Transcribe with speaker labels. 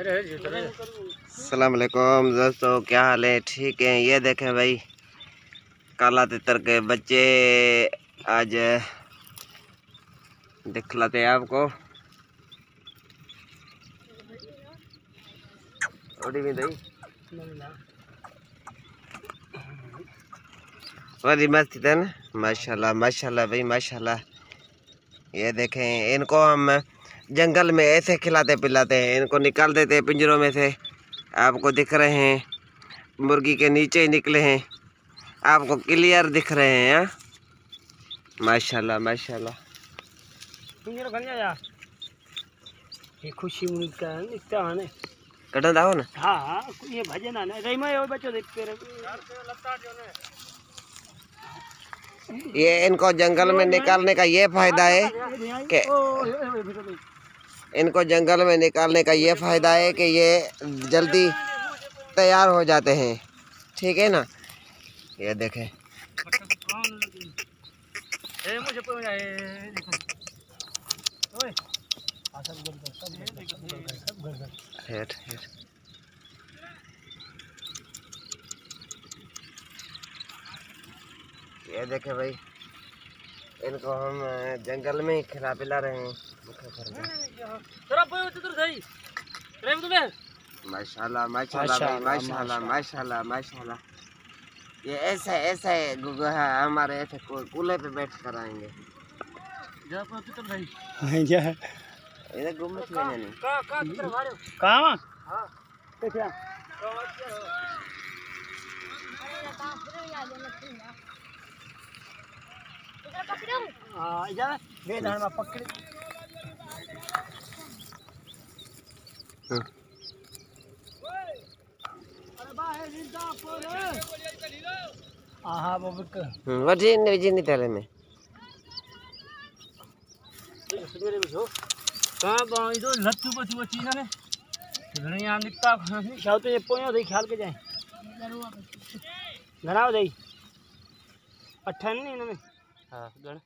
Speaker 1: अस्सलाम वालेकुम दोस्तों, क्या हाल है? ठीक है। ये देखें भाई, काला तितर के बच्चे आज दिखलाते हैं आपको। बड़ी मस्त है ना, माशाल्लाह माशाल्लाह भाई माशाल्लाह। ये देखें, इनको हम जंगल में ऐसे खिलाते पिलाते हैं, इनको निकाल देते हैं पिंजरों में से। आपको दिख रहे हैं, मुर्गी के नीचे ही निकले हैं, आपको क्लियर दिख रहे हैं। हाँ माशाल्लाह माशाल्लाह।
Speaker 2: ये खुशी मुनका निकता है
Speaker 1: कटन दाओ ना।
Speaker 2: हाँ हाँ ये भजन है ना रही मैं और बच्चों देखते रहे।
Speaker 1: ये इनको जंगल में निकालने का ये फायदा है कि इनको जंगल में निकालने का ये फायदा है कि ये जल्दी तैयार हो जाते हैं। ठीक है ना। ये देखें, ये देखें भाई, इनको हम जंगल में ही खिला पिला रहे हैं। माशाल्लाह माशाल्लाह भाई माशाल्लाह माशाल्लाह माशाल्लाह। ये ऐसे ऐसे हमारे ऐसे कूले पे बैठ कर आएंगे। इधर घूमने के लिए नहीं।
Speaker 2: कहाँ पकड़ हाँ
Speaker 1: वजीनी तेले में
Speaker 2: कहाँ इधर लत्तू बच्चू बच्ची ना घने यहाँ निकता शायद तो ये पोया दे ख्याल के जाए घराव दे 18 नहीं ना में हाँ गण